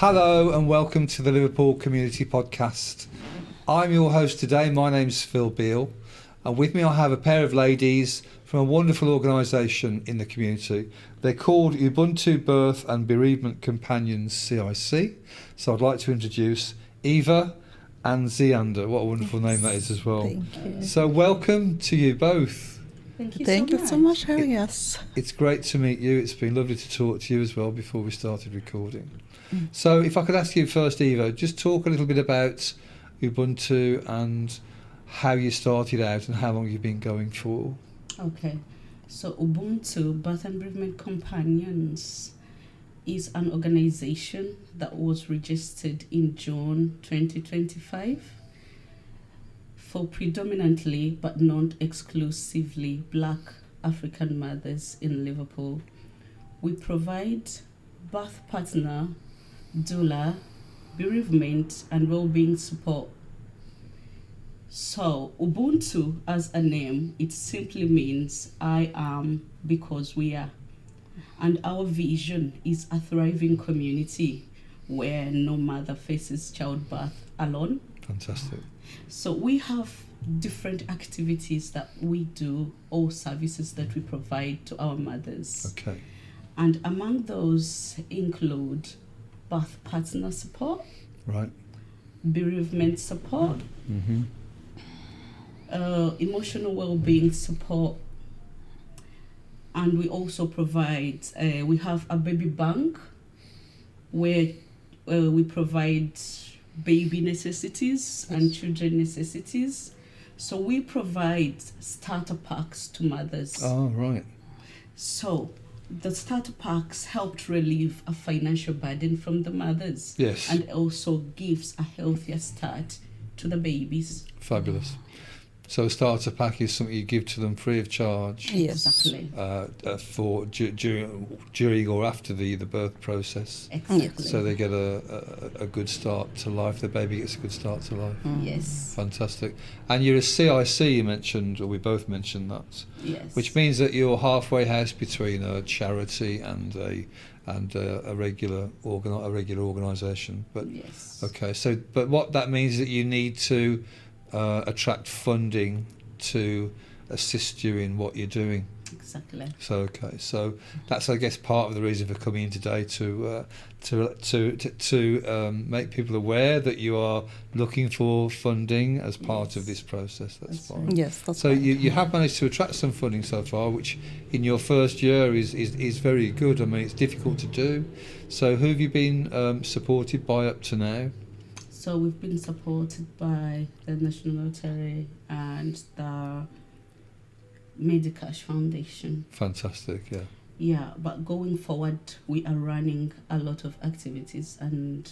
Hello and welcome to the Liverpool Community Podcast. I'm your host today. My name's Phil Beale, and with me I have a pair of ladies from a wonderful organisation in the community. They're called Ubuntu Birth and Bereavement Companions CIC. So I'd like to introduce Eva and Ziander. What a wonderful name that is as well. Thank you. So welcome to you both. Thank you so much for having us. It's great to meet you. It's been lovely to talk to you as well before we started recording. So if I could ask you first, Eva, just talk a little bit about Ubuntu and how you started out and how long you've been going for. Okay, so Ubuntu Birth and Bereavement Companions is an organization that was registered in June 2025 for predominantly but not exclusively Black African mothers in Liverpool. We provide birth partner, doula, bereavement and well-being support. So Ubuntu as a name, it simply means I am because we are. And our vision is a thriving community where no mother faces childbirth alone. Fantastic. So we have different activities that we do or services that we provide to our mothers. Okay. And among those include birth partner support, Right. bereavement support, Mm-hmm. Emotional well-being support, and we also provide, we have a baby bank where we provide baby necessities and children necessities. So we provide starter packs to mothers. Oh, right. So the starter packs helped relieve a financial burden from the mothers. Yes. And also gives a healthier start to the babies. Fabulous. So a starter pack is something you give to them free of charge. Yes. Exactly. For during or after the birth process, Exactly. so they get a good start to life. The baby gets a good start to life. Yes. Fantastic. And you're a CIC, you mentioned, or we both mentioned that, Yes. which means that you're halfway house between a charity and a regular organisation. But Yes. okay, so but what that means is that you need to attract funding to assist you in what you're doing. Exactly. So okay, so that's I guess part of the reason for coming in today to make people aware that you are looking for funding as part of this process. That's fine. Yes, that's So right. you have managed to attract some funding so far, which in your first year is very good. I mean, it's difficult to do. So who have you been supported by up to now? So we've been supported by the National Lottery and the Medicash Foundation. Fantastic, yeah. Yeah, but going forward, we are running a lot of activities and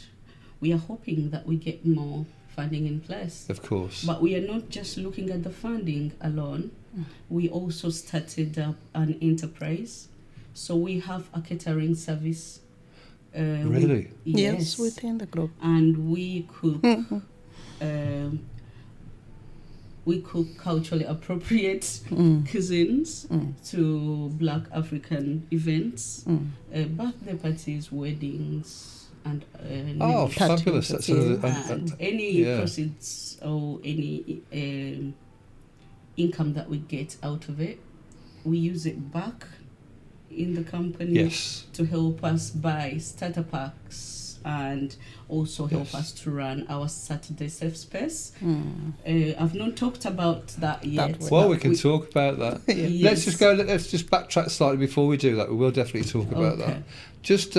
we are hoping that we get more funding in place. Of course. But we are not just looking at the funding alone. We also started up an enterprise. So we have a catering service. Really? Yes, within the group. And we cook. We cook culturally appropriate cuisines to Black African events, birthday parties, weddings, and Oh, fabulous! That's and any yeah. proceeds or any income that we get out of it, we use it back in the company Yes. to help us buy starter packs and also help Yes. us to run our Saturday safe space. I've not talked about that yet. Well, but we can talk about that. Yes. Let's just backtrack slightly before we do that. We will definitely talk about that. Okay. Just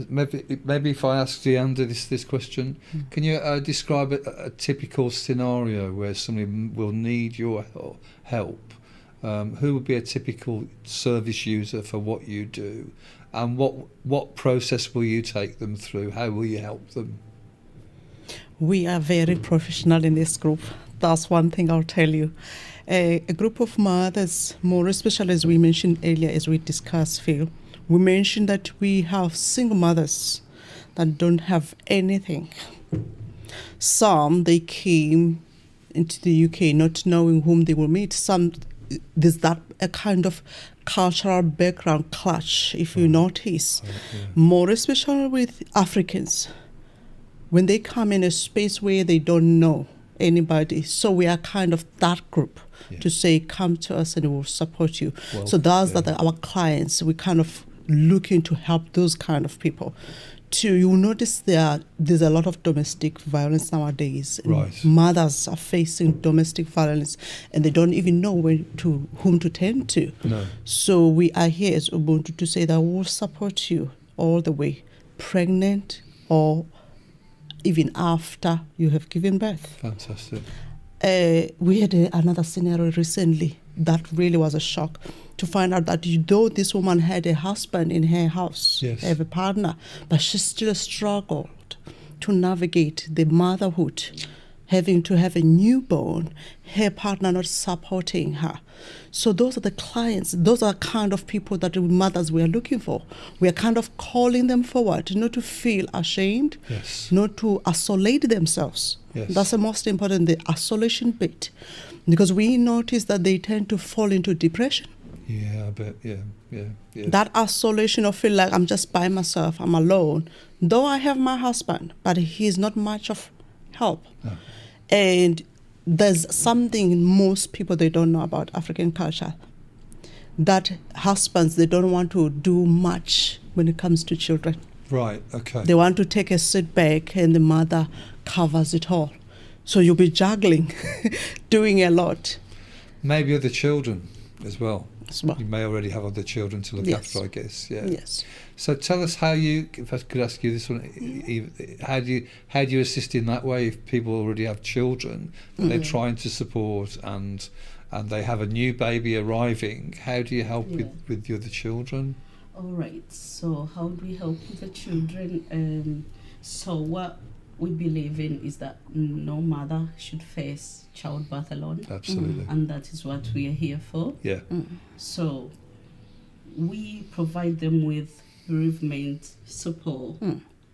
maybe if I ask Deanda this question, can you describe a typical scenario where somebody will need your help? Who would be a typical service user for what you do, and what process will you take them through? How will you help them? We are very professional in this group. That's one thing I'll tell you. A group of mothers, more especially as we mentioned earlier, as we discussed, Phil, we mentioned that we have single mothers that don't have anything. Some, they came into the UK not knowing whom they will meet. Some, there's that a kind of cultural background clash, if you notice. Yeah. More especially with Africans. when they come in a space where they don't know anybody. So we are kind of that group to say, come to us and we'll support you. Well, so those that are our clients. We kind of looking to help those kind of people. You'll notice there's a lot of domestic violence nowadays. Right. Mothers are facing domestic violence and they don't even know whom to turn to. No. So we are here as Ubuntu to say that we'll support you all the way, pregnant or even after you have given birth. Fantastic. We had another scenario recently that really was a shock to find out that though this woman had a husband in her house, have a partner, but she still struggled to navigate the motherhood, having to have a newborn, her partner not supporting her. So those are the clients, those are kind of people that the mothers we are looking for. We are kind of calling them forward, not to feel ashamed, not to isolate themselves. That's the most important, the isolation bit. Because we notice that they tend to fall into depression. Yeah, I bet. Yeah. That isolation of feel like I'm just by myself, I'm alone. Though I have my husband, but he's not much of help. No. And there's something most people, they don't know about African culture. That husbands, they don't want to do much when it comes to children. Right, okay. They want to take a sit back and the mother covers it all. So you'll be juggling, doing a lot. Maybe other children as well. Well. You may already have other children to look after, I guess. Yeah. Yes. So tell us how you, if I could ask you this one, how do you assist in that way if people already have children that they're trying to support and they have a new baby arriving? How do you help with the other children? All right. So how do we help with the children? So what we believe in is that no mother should face childbirth alone. Absolutely. And that is what we are here for. Yeah. So we provide them with bereavement support.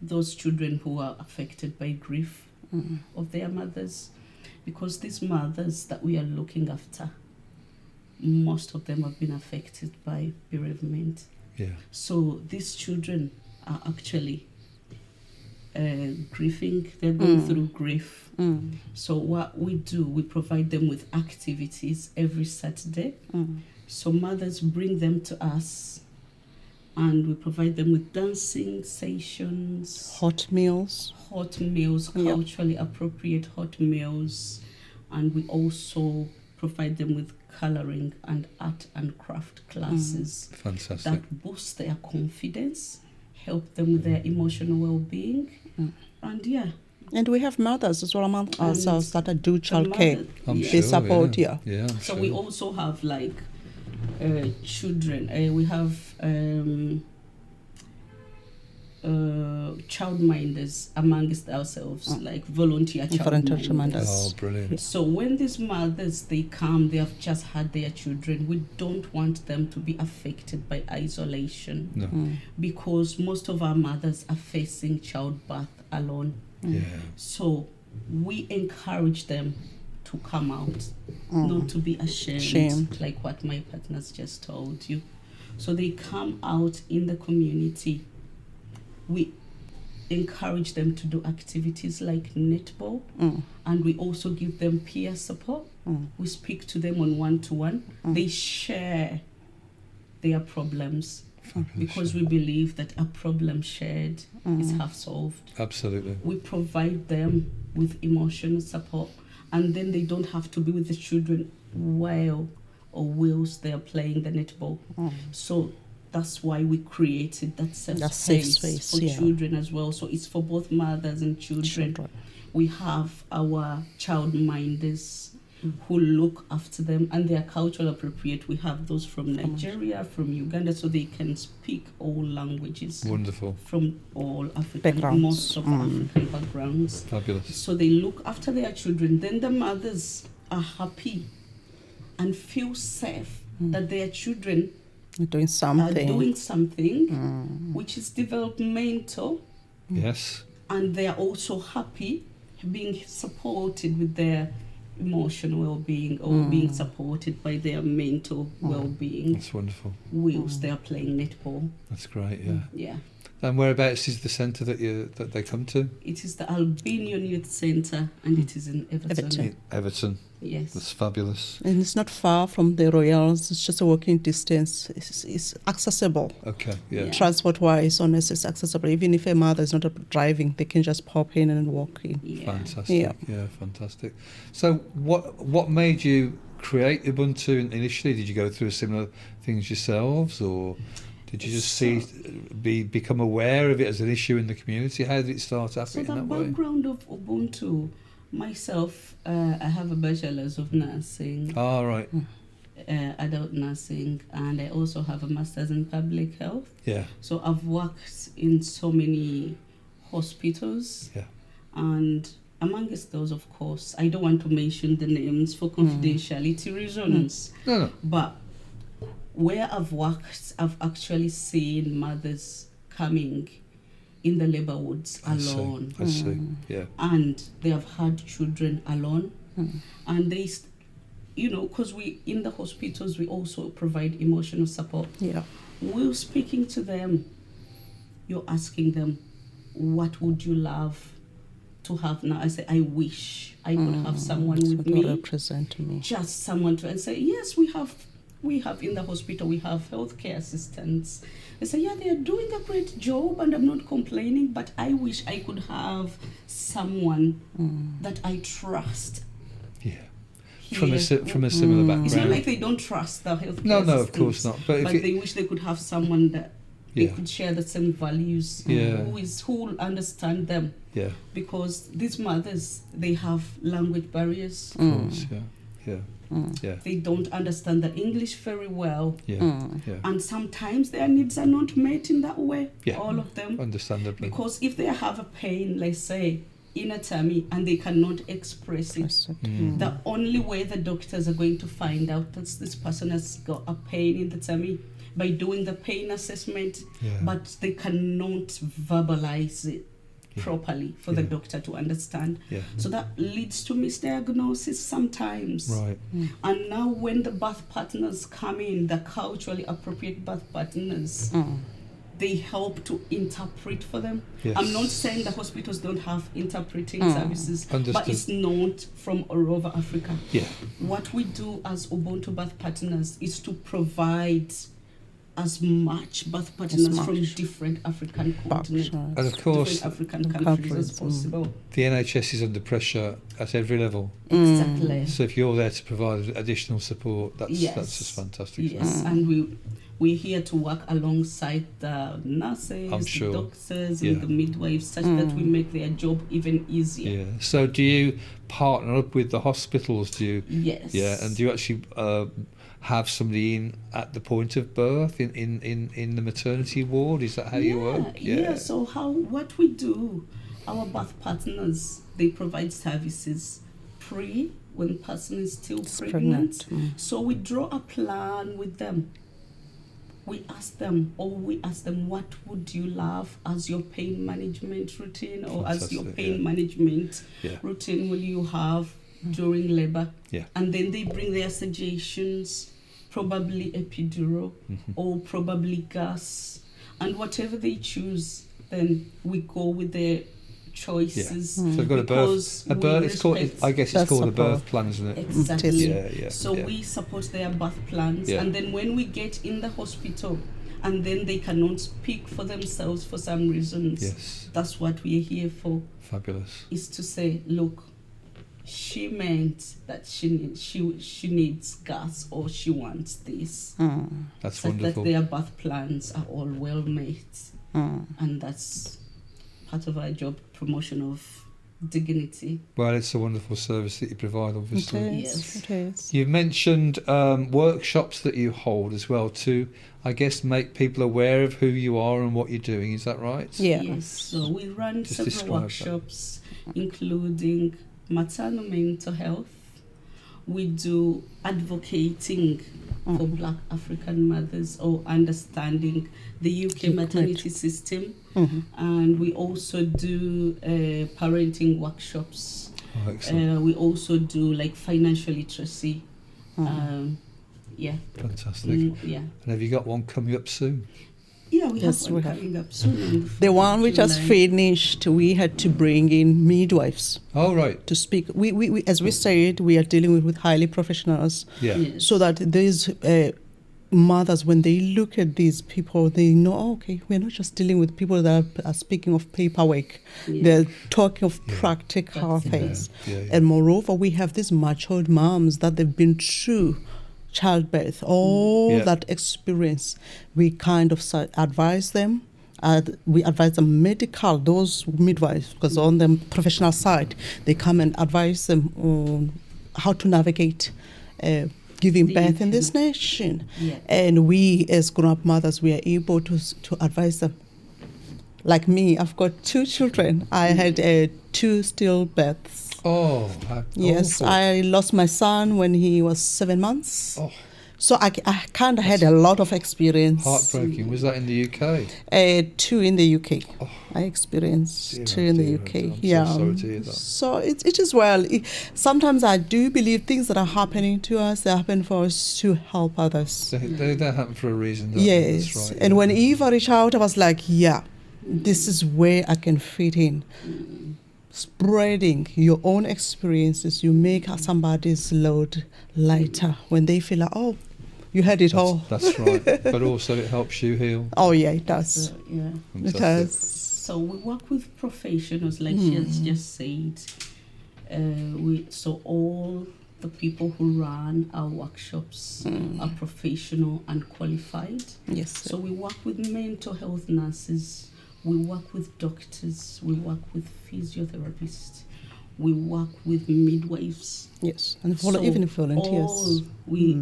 Those children who are affected by grief of their mothers. Because these mothers that we are looking after, most of them have been affected by bereavement. Yeah. So these children are actually grieving, they're going through grief. So what we do, we provide them with activities every Saturday. So mothers bring them to us and we provide them with dancing sessions, hot meals, culturally appropriate hot meals, and we also provide them with colouring and art and craft classes. Fantastic. That boost their confidence, help them with their emotional well-being, and and we have mothers as well among ourselves that do childcare. They support, So we also have like children. We have childminders amongst ourselves, like volunteer childminders. Oh, brilliant. So when these mothers, they come, they have just had their children, we don't want them to be affected by isolation. No. Because most of our mothers are facing childbirth alone. Yeah. So we encourage them to come out, not to be ashamed, like what my partners just told you. So they come out in the community. We encourage them to do activities like netball, and we also give them peer support. We speak to them on one-to-one. They share their problems. Because we believe that a problem shared is half solved. Absolutely. We provide them with emotional support, and then they don't have to be with the children whilst they are playing the netball. So that's why we created that safe space for children as well. So it's for both mothers and children. We have our childminders who look after them, and they are culturally appropriate. We have those from Nigeria, from Uganda, so they can speak all languages. Wonderful. From all African, most of African backgrounds. Fabulous. So they look after their children. Then the mothers are happy and feel safe that their children are doing something, which is developmental. Yes. And they are also happy being supported with their emotional well-being or being supported by their mental well-being. That's wonderful. Whilst they are playing netball. That's great, yeah. And whereabouts is the centre that they come to? It is the Albanian Youth Centre, and it is in Everton. In Everton. Yes. That's fabulous. And it's not far from the Royals. It's just a walking distance. It's accessible. Okay, yeah. Yeah. Transport-wise, honestly, it's accessible. Even if a mother is not driving, they can just pop in and walk in. Yeah. Fantastic. Yeah, fantastic. So what made you create Ubuntu initially? Did you go through similar things yourselves, or did you just become aware of it as an issue in the community? How did it start So happening the in that way? background of Ubuntu, myself, I have a bachelor's of nursing, Ah, right. adult nursing, and I also have a master's in public health. Yeah, So I've worked in so many hospitals, yeah. and amongst those, of course, I don't want to mention the names for confidentiality reasons, No. but where I've worked, I've actually seen mothers coming in the labour wards alone, I see. Yeah. and they have had children alone, and they, because we in the hospitals we also provide emotional support. Yeah. We're speaking to them. You're asking them, what would you love to have now? I say, I wish I could have someone with What will me, represent me. just someone to, and say, yes, we have in the hospital, we have healthcare assistants. They say, yeah, they are doing a great job and I'm not complaining, but I wish I could have someone that I trust. Yeah. Here. From a similar background. It's not like they don't trust the healthcare No, assistants, of course not. But they wish they could have someone that they Yeah. could share the same values, Yeah. who will understand them, Yeah, because these mothers, they have language barriers. of course. Yeah. They don't understand the English very well, Yeah. and sometimes their needs are not met in that way. Yeah. All of them, Understandably. because if they have a pain, let's say in a tummy, and they cannot express it, the only way the doctors are going to find out that this person has got a pain in the tummy by doing the pain assessment, Yeah. but they cannot verbalize it properly for the Yeah. doctor to understand. Yeah. So that leads to misdiagnosis sometimes. Right. And now when the birth partners come in, the culturally appropriate birth partners, they help to interpret for them. Yes. I'm not saying the hospitals don't have interpreting services, but Understood. it's not from all over Africa. Yeah. What we do as Ubuntu birth partners is to provide as much birth partners from different African continents, And of course, different African countries as possible. the NHS is under pressure at every level. Exactly. So if you're there to provide additional support, that's Yes. just fantastic. Yes, and we're here to work alongside the nurses, I'm sure. the doctors, Yeah. and the midwives, such that we make their job even easier. Yeah. So do you partner up with the hospitals? Do you? Yes. Yeah. And do you actually have somebody in at the point of birth in the maternity ward? Is that how you work? Yeah. So what we do, our birth partners, they provide services when the person is still pregnant. So we draw a plan with them. We ask them, what would you love as your pain management routine, or as your Fantastic, pain yeah. management Yeah. routine will you have during labor? Yeah. And then they bring their suggestions, probably epidural or probably gas, and whatever they choose, then we go with their choices. So we've got a birth. It's called. I guess it's called a birth plan, isn't it? Exactly. Yeah. So we support their birth plans, and then when we get in the hospital, and then they cannot speak for themselves for some reasons. Yes. That's what we are here for. Fabulous. Is to say, look, she meant that she needs gas, or she wants this. That's so wonderful. that their birth plans are all well made, and that's part of our job, promotion of dignity. Well, it's a wonderful service that you provide, obviously. Yes. It is. You mentioned workshops that you hold as well to, I guess, make people aware of who you are and what you're doing. Is that right? Yeah. Yes. So we run Just several describe that. workshops, including maternal mental health. We do advocating for Black African mothers, or understanding the UK maternity system. And we also do parenting workshops. Oh, excellent. We also do like financial literacy. Fantastic. Yeah. And have you got one coming up soon? Yeah, we Yes, have one we have. coming up soon. The one we just July. finished, we had to bring in midwives Oh, right. to speak. We as we said, we are dealing with highly professionals, Yeah. Yes. so that these mothers, when they look at these people, they know, oh, okay, we're not just dealing with people that are speaking of paperwork. Yeah. They're talking of Yeah. practical Practical. things. Yeah, yeah. And moreover, we have these matured moms that they've been through childbirth, all Yeah. that experience. We kind of advise them. We advise them medical, those midwives, because on the professional side, they come and advise them on how to navigate giving The birth in this UK. nation. Yeah. And we, as grown-up mothers, we are able to advise them. Like me, I've got 2 children. I had 2 stillbirths. Oh, how Yes, awful. I lost my son when he was 7 months. Oh, So I kind of had a lot of experience. heartbreaking. Was that in the UK? 2 in the UK. Oh. I experienced Dear, 2 in the dear, UK. I'm so Yeah. sorry to hear that. So it is well. Sometimes I do believe things that are happening to us, they happen for us to help others. They happen for a reason, don't they? Yes. That's right. And yeah. when Eva reached out, I was like, yeah, this is where I can fit in. Spreading your own experiences, you make somebody's load lighter when they feel like, oh, you had it all. That's right. But also it helps you heal. Oh, yeah, it does. So, yeah. It Fantastic. does. So we work with professionals, like she has just said. So all the people who run our workshops are professional and qualified. Yes. So we work with mental health nurses, we work with doctors, we work with physiotherapists, we work with midwives. Yes. And So even volunteers.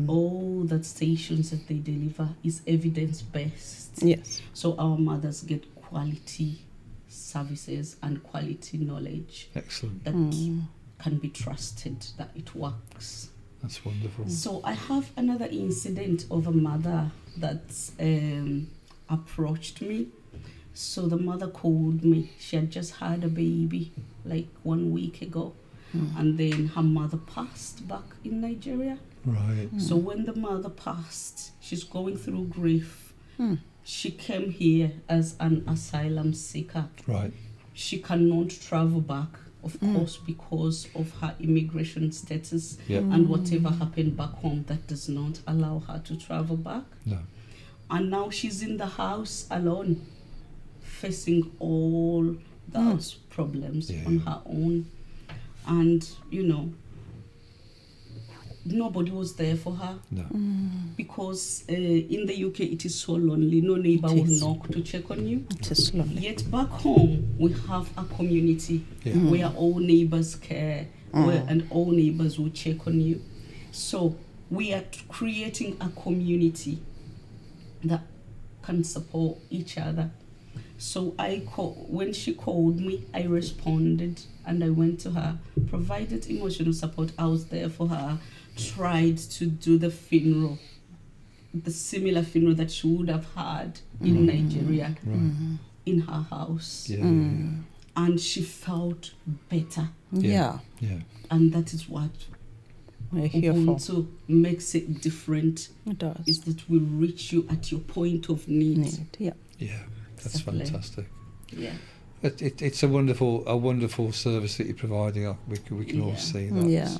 All that stations that they deliver is evidence based. Yes. So our mothers get quality services and quality knowledge Excellent. that can be trusted, that it works. That's wonderful. So I have another incident of a mother that approached me. So the mother called me. She had just had a baby like 1 week ago. And then her mother passed back in Nigeria. Right. So when the mother passed, she's going through grief. She came here as an asylum seeker. Right. She cannot travel back, of course, because of her immigration status Yeah. and whatever happened back home that does not allow her to travel back. No. And now she's in the house alone, facing all those problems Yeah. on her own. And, nobody was there for her No. because in the UK it is so lonely. No neighbor It will is. knock to check on you. It is lovely. Yet back home we have a community Yeah. where all neighbors care, and all neighbors will check on you. So we are creating a community that can support each other. So when she called me, I responded and I went to her, provided emotional support. I was there for her, tried to do the funeral, the similar funeral that she would have had in Nigeria, Right. in her house. Yeah. Yeah. And she felt better. Yeah. Yeah. And that is what We're here for. Ubuntu makes it different, It does. is that we reach you at your point of need. Yeah. Yeah. That's Exactly. fantastic. Yeah. It's a wonderful service that you're providing. We can all Yeah. see that. Yeah.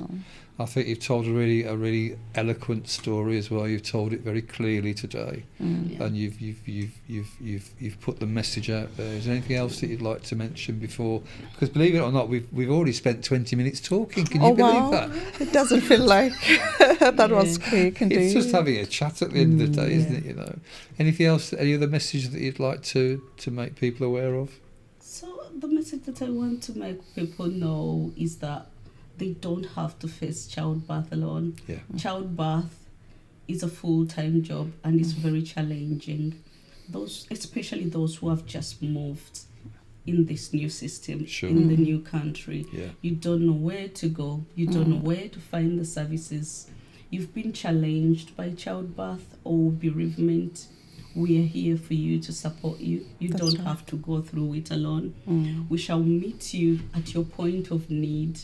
I think you've told a really eloquent story as well. You've told it very clearly today, Yeah. and you've put the message out there. Is there anything else that you'd like to mention before? Because believe it or not, we've already spent 20 minutes talking. Can you believe that? It doesn't feel like that was Yeah. quick indeed. It's just having a chat at the end of the day, isn't Yeah. it? Anything else? Any other message that you'd like to make people aware of? So the message that I want to make people know is that they don't have to face childbirth alone. Yeah. Childbirth is a full-time job and it's very challenging. Especially those who have just moved in this new system, Sure. in the new country. Yeah. You don't know where to go. You don't know where to find the services. You've been challenged by childbirth or bereavement. We are here for you to support you. You That's don't right. have to go through it alone. We shall meet you at your point of need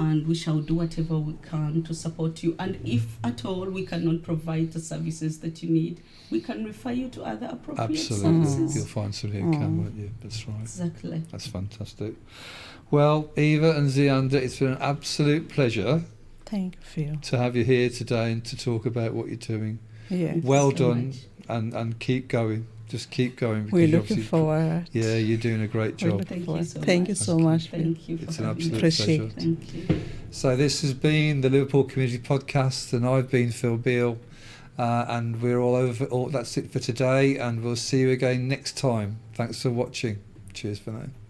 and we shall do whatever we can to support you. And if at all we cannot provide the services that you need, we can refer you to other appropriate Absolutely. services. You'll find somebody who can, won't you? That's right. Exactly. That's fantastic. Well, Eva and Zianda, it's been an absolute pleasure Thank you, Phil. to have you here today and to talk about what you're doing. Yes. Well so done, much. and keep going. Just keep going. We're you looking obviously- forward. Yeah, you're doing a great We're job. looking Thank you forward. so Thank you much. so much, Phil. Thank you for It's an having absolute me. Appreciate pleasure. Thank you. So this has been the Liverpool Community Podcast, and I've been Phil Beale, and we're all over. That's it for today, and we'll see you again next time. Thanks for watching. Cheers for now.